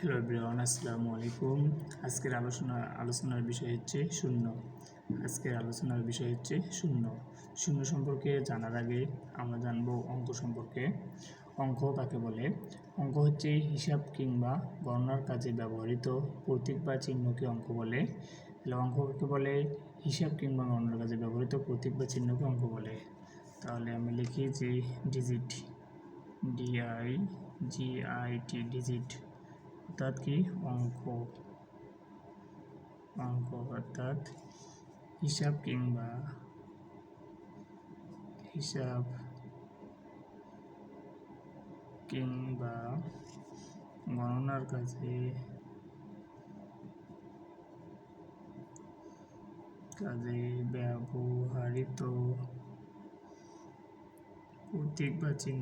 Hello everyone, আসসালামু আলাইকুম। আজকের আলোচনার বিষয় হচ্ছে শূন্য। শূন্য সম্পর্কে জানার আগে আমরা জানব অঙ্ক সম্পর্কে। অঙ্ক কাকে বলে? অঙ্ক হচ্ছে হিসাব কিংবা গণনার কাজে ব্যবহৃত প্রতীক বা চিহ্নকে অঙ্ক বলে। তাহলে অঙ্ক কাকে বলে? হিসাব কিংবা গণনার কাজে ব্যবহৃত প্রতীক বা চিহ্নকে অঙ্ক বলে। তাহলে আমি লিখি যে ডিজিট, DIGIT, ডিজিট অর্থাৎ কি? অঙ্ক অর্থাৎ হিসাব কিংবা গণনার কাজে ব্যবহৃত প্রতীক বা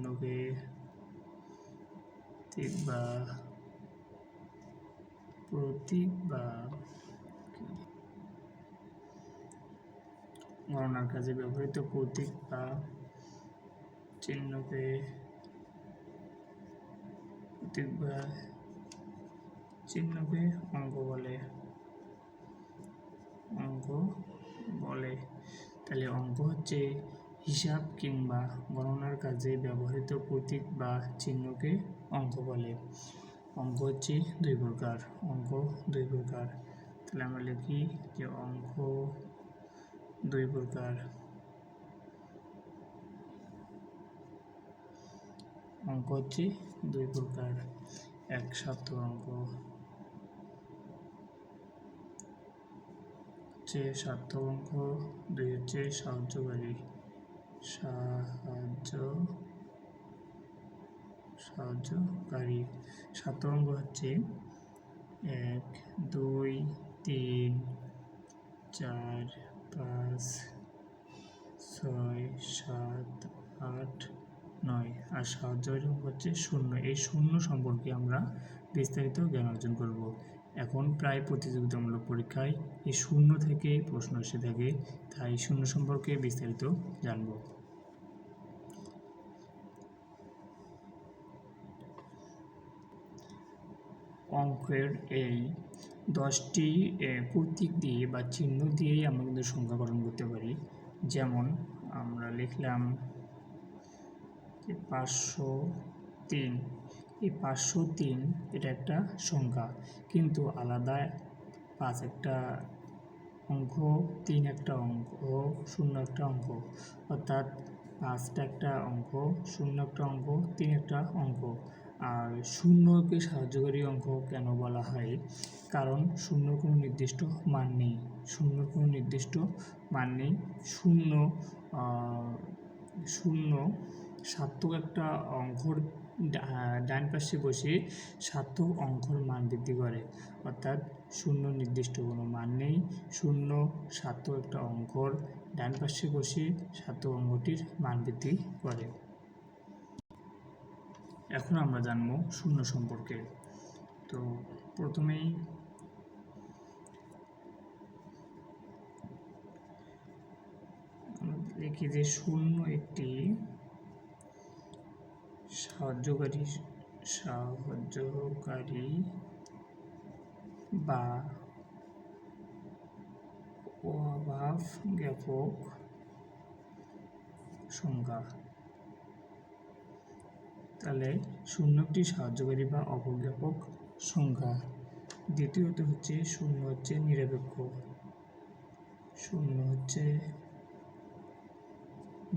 চিহ্নকে গণনার কাজে ব্যবহৃত প্রতীক বা চিহ্নকে অঙ্ক বলে। তাহলে অঙ্ক হচ্ছে হিসাব কিংবা গণনার কাজে ব্যবহৃত প্রতীক বা চিহ্নকে অঙ্ক বলে। অঙ্ক হচ্ছে দুই প্রকার। তাহলে আমরা লিখি যে অঙ্ক দুই প্রকার। এক সার্থক অঙ্ক হচ্ছে সার্থক অঙ্ক, দুই হচ্ছে সাহায্যকারী। সার্থক অঙ্ক হচ্ছে 1, 2, 3, 4, 5, 6, 7, 8, 9 আর সাহায্যকারী অঙ্ক হচ্ছে 0। এই শূন্য সম্পর্কে আমরা বিস্তারিত জ্ঞান অর্জন করব। এখন প্রায় প্রতিযোগিতামূলক পরীক্ষায় এই শূন্য থেকে প্রশ্ন এসে থাকে, তাই শূন্য সম্পর্কে বিস্তারিত জানব। অঙ্কের এই 10টি প্রতীক দিয়ে বা চিহ্ন দিয়েই আমরা কিন্তু সংখ্যা গঠন করতে পারি। যেমন আমরা লিখলাম 503। এই 503 এটা একটা সংখ্যা, কিন্তু আলাদা 5 একটা অঙ্ক, 3 একটা অঙ্ক, 0 একটা অঙ্ক, অর্থাৎ 5টা একটা অঙ্ক, 0 একটা অঙ্ক, 3 একটা অঙ্ক। আর শূন্যকে সাহায্যকারী অঙ্ক কেন বলা হয়? কারণ শূন্যর কোনো নির্দিষ্ট মান নেই। শূন্য সার্থক একটা অঙ্কর ডান পাশে বসে সার্থক অঙ্কর মান বৃদ্ধি করে, অর্থাৎ শূন্য নির্দিষ্ট কোনো মান নেই। শূন্য সার্থক একটা অঙ্কর ডান পাশে বসে সার্থক অঙ্কটির মান বৃদ্ধি করে। এখন আমরা জানবো শূন্য সম্পর্কে। তো প্রথমেই লিখি যে শূন্য একটি সাহায্যকারী বা অভাব জ্ঞাপক সংখ্যা। তাহলে শূন্য একটি সাহায্যকারী বা অপজ্ঞাপক সংখ্যা। দ্বিতীয়ত হচ্ছে শূন্য হচ্ছে নিরপেক্ষ।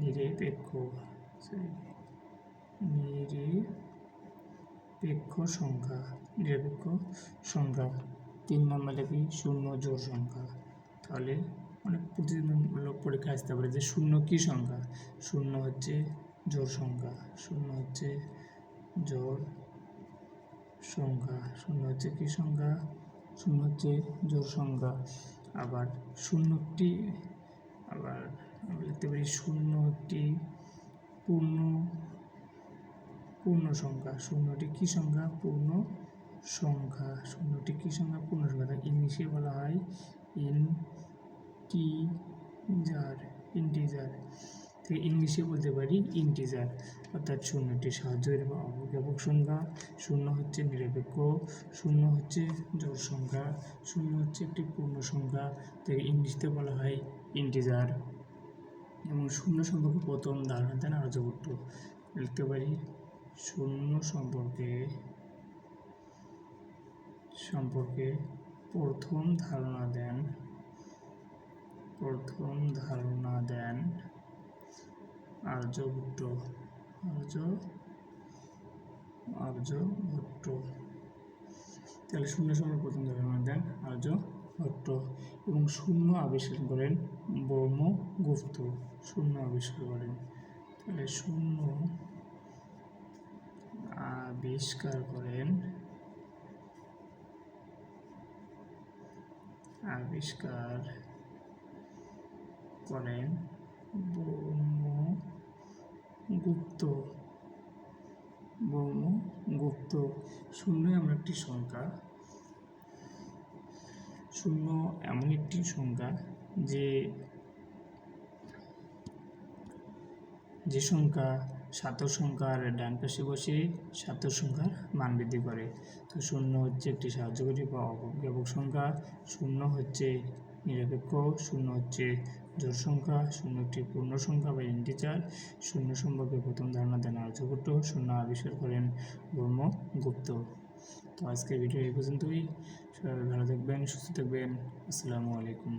নিরপেক্ষ সংখ্যা। 3 নম্বরে কি? শূন্য জোড় সংখ্যা। তাহলে অনেক প্রতিযোগিতামূলক পরীক্ষা আসতে পারে যে শূন্য কি সংখ্যা? শূন্য হচ্ছে জোড় সংখ্যা। শূন্য হচ্ছে কি সংখ্যা? শূন্য হচ্ছে জোড় সংখ্যা। আবার আমরা লিখতে পারি শূন্য একটি পূর্ণ সংখ্যা। শূন্যটি কি সংখ্যা? পূর্ণ সংখ্যা। ইংলিশে বলা হয় ইন্টিজার। তো ইংলিশে বলতে পারি ইন্টিজার, অর্থাৎ শূন্যটি সাহায্যকারী বা অবজ্ঞাপক সংখ্যা, শূন্য হচ্ছে নিরপেক্ষ, শূন্য হচ্ছে জোড় সংখ্যা, শূন্য হচ্ছে একটি পূর্ণ সংখ্যা, তো ইংলিশতে বলা হয় ইন্টিজার। এবং শূন্য সম্পর্কে প্রথম ধারণা দেন আর্যভট্ট। লিখতে পারি শূন্য সম্পর্কে প্রথম ধারণা দেন আর্যভট্ট। তাহলে শূন্য সম্পর্কে প্রথম ধারণা দেন আর্যভট্ট। এবং শূন্য আবিষ্কার করেন ব্রহ্মগুপ্ত। তাহলে শূন্য আবিষ্কার করেন ব্রহ্মগুপ্ত। শূন্য এমন একটি সংখ্যা, যে সংখ্যা সাতর সংখ্যার ডান পাশে বসে সাতর সংখ্যার মান বৃদ্ধি করে। তো শূন্য হচ্ছে একটি সাহায্যকারী বা অবজ্ঞাপক সংখ্যা, শূন্য হচ্ছে নিরপেক্ষ, শূন্য হচ্ছে জোড় সংখ্যা, শূন্য একটি পূর্ণ সংখ্যা বা ইন্টিজার। শূন্য সম্পর্কে প্রথম ধারণা দেন আর্যভট্ট, শূন্য আবিষ্কার করেন ব্রহ্মগুপ্ত। তো আজকের ভিডিও এই পর্যন্তই। সবাই ভালো থাকবেন, সুস্থ থাকবেন। আসসালামু আলাইকুম।